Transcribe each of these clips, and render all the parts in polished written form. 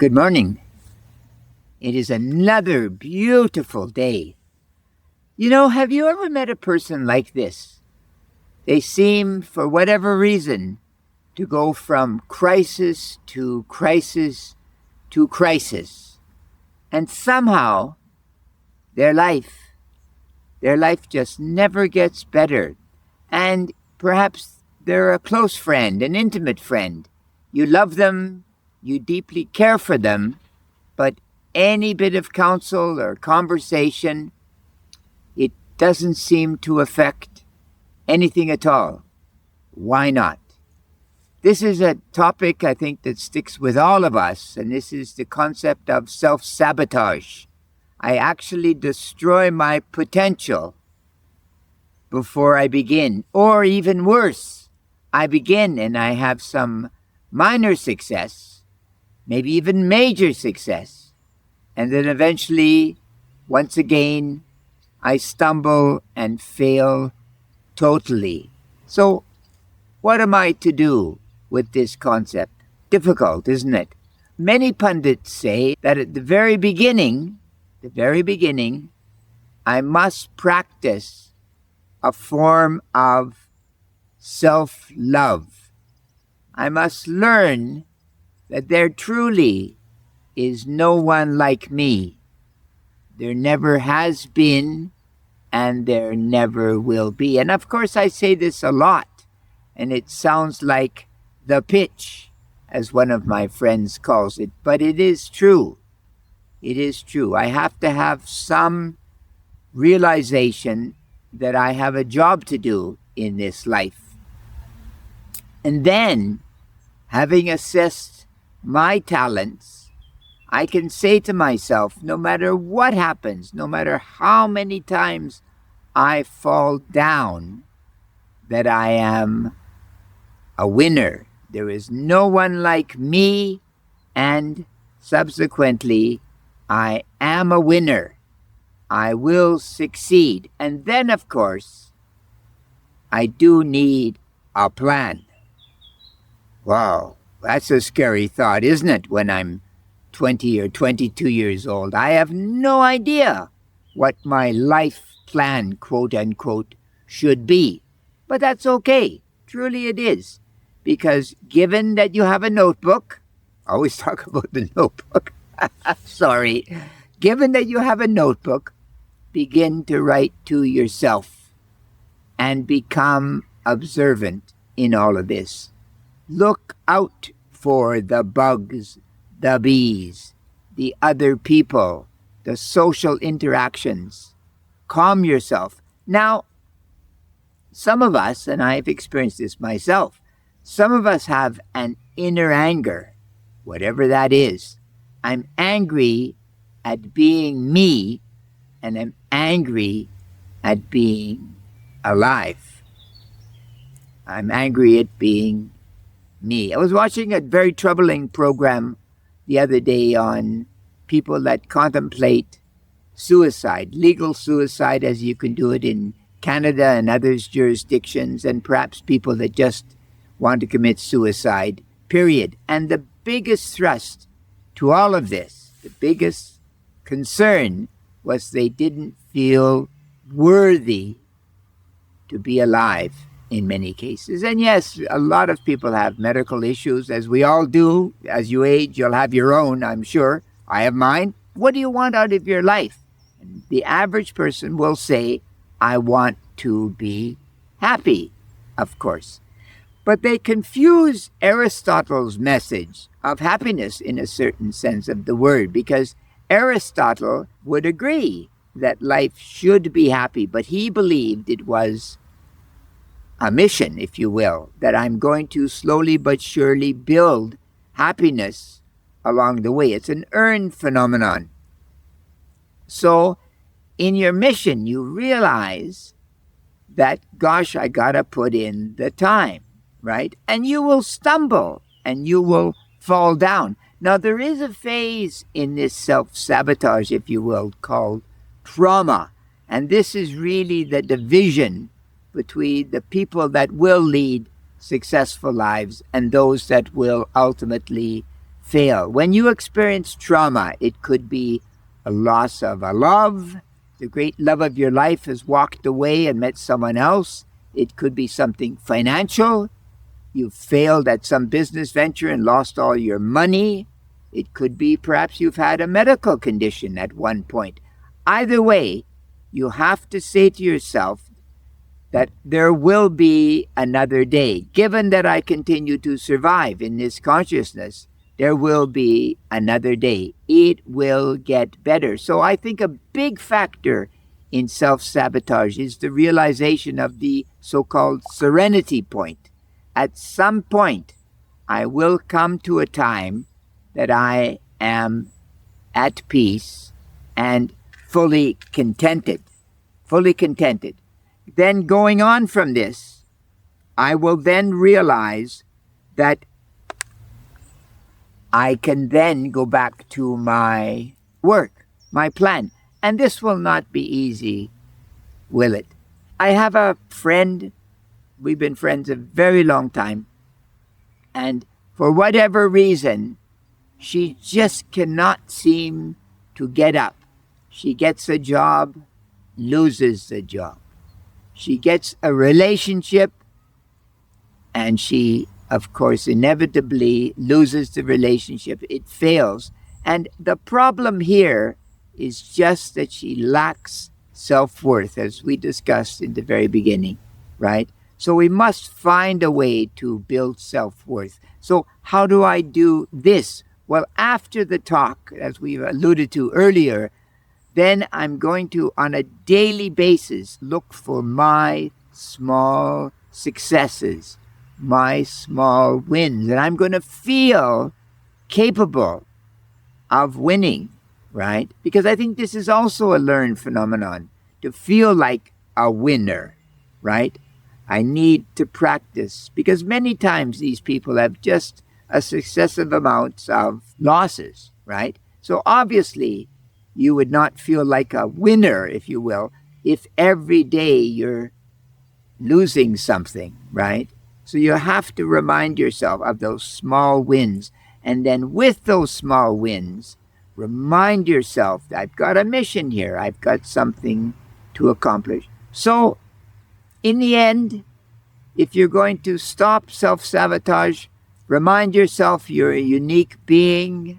Good morning. It is another beautiful day. Have you ever met a person like this? They seem, for whatever reason, to go from crisis to crisis to crisis. And somehow, their life just never gets better. And perhaps they're a close friend, an intimate friend. You love them, you deeply care for them, but any bit of counsel or conversation, it doesn't seem to affect anything at all. Why not? This is a topic I think that sticks with all of us, and this is the concept of self-sabotage. I actually destroy my potential before I begin, or even worse, I begin and I have some minor success, maybe even major success. And then eventually, once again, I stumble and fail totally. So, what am I to do with this concept? Difficult, isn't it? Many pundits say that at the very beginning, I must practice a form of self-love. I must learn that there truly is no one like me. There never has been, and there never will be. And of course, I say this a lot, and it sounds like the pitch, as one of my friends calls it, but it is true. It is true. I have to have some realization that I have a job to do in this life. And then, having assessed my talents, I can say to myself, no matter what happens, no matter how many times I fall down, that I am a winner. There is no one like me, and subsequently, I am a winner. I will succeed. And then, of course, I do need a plan. Wow. That's a scary thought, isn't it, when I'm 20 or 22 years old? I have no idea what my life plan, quote unquote, should be. But that's okay. Truly it is. Because given that you have a notebook, I always talk about the notebook. Sorry. Given that you have a notebook, begin to write to yourself and become observant in all of this. Look out for the bugs, the bees, the other people, the social interactions. Calm yourself. Now, some of us, and I've experienced this myself, some of us have an inner anger, whatever that is. I'm angry at being me, and I'm angry at being alive. I'm angry at being me. I was watching a very troubling program the other day on people that contemplate suicide, legal suicide as you can do it in Canada and others jurisdictions, and perhaps people that just want to commit suicide, period. And the biggest thrust to all of this, the biggest concern was they didn't feel worthy to be alive in many cases. And yes, a lot of people have medical issues, as we all do. As you age, you'll have your own, I'm sure. I have mine. What do you want out of your life? And the average person will say, I want to be happy, of course. But they confuse Aristotle's message of happiness in a certain sense of the word, because Aristotle would agree that life should be happy, but he believed it was a mission, if you will, that I'm going to slowly but surely build happiness along the way. It's an earned phenomenon. So in your mission, you realize that, gosh, I gotta put in the time, right? And you will stumble and you will fall down. Now, there is a phase in this self-sabotage, if you will, called trauma. And this is really the division between the people that will lead successful lives and those that will ultimately fail. When you experience trauma, it could be a loss of a love. The great love of your life has walked away and met someone else. It could be something financial. You failed at some business venture and lost all your money. It could be perhaps you've had a medical condition at one point. Either way, you have to say to yourself that there will be another day. Given that I continue to survive in this consciousness, there will be another day. It will get better. So I think a big factor in self-sabotage is the realization of the so-called serenity point. At some point, I will come to a time that I am at peace and fully contented. Fully contented. Then going on from this, I will then realize that I can then go back to my work, my plan. And this will not be easy, will it? I have a friend, we've been friends a very long time, and for whatever reason, she just cannot seem to get up. She gets a job, loses the job. She gets a relationship, and she, of course, inevitably loses the relationship. It fails. And the problem here is just that she lacks self-worth, as we discussed in the very beginning, right? So we must find a way to build self-worth. So how do I do this? Well, after the talk, as we've alluded to earlier, then I'm going to, on a daily basis, look for my small successes, my small wins, and I'm going to feel capable of winning, right? Because I think this is also a learned phenomenon, to feel like a winner, right? I need to practice, because many times these people have just a successive amounts of losses, right? So obviously, you would not feel like a winner, if you will, if every day you're losing something, right? So you have to remind yourself of those small wins. And then with those small wins, remind yourself that I've got a mission here. I've got something to accomplish. So in the end, if you're going to stop self-sabotage, remind yourself you're a unique being.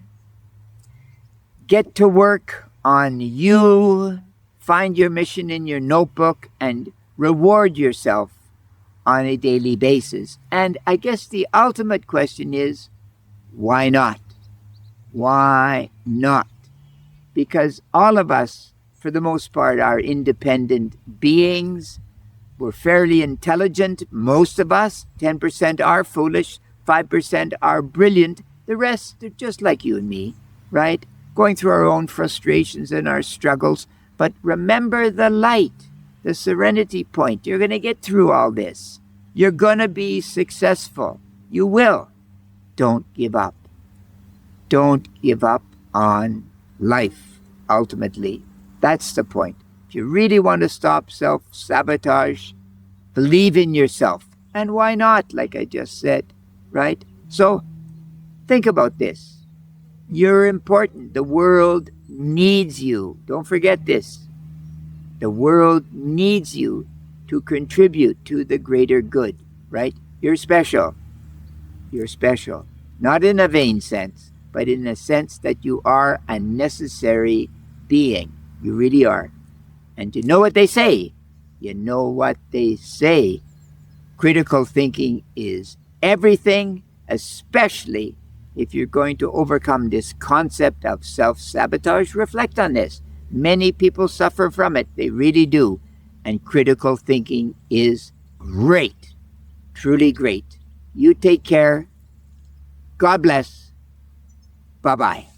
Get to work on you. Find your mission in your notebook and reward yourself on a daily basis. And I guess the ultimate question is, why not? Why not? Because all of us, for the most part, are independent beings. We're fairly intelligent, most of us. 10% are foolish, 5% are brilliant. The rest, they're just like you and me, right? Going through our own frustrations and our struggles. But remember the light, the serenity point. You're going to get through all this. You're going to be successful. You will. Don't give up. Don't give up on life, ultimately. That's the point. If you really want to stop self-sabotage, believe in yourself. And why not, like I just said, right? So think about this. You're important. The world needs you. Don't forget this. The world needs you to contribute to the greater good, right? You're special. You're special. Not in a vain sense, but in a sense that you are a necessary being. You really are. And you know what they say. You know what they say. Critical thinking is everything, especially if you're going to overcome this concept of self-sabotage. Reflect on this. Many people suffer from it. They really do. And critical thinking is great. Truly great. You take care. God bless. Bye-bye.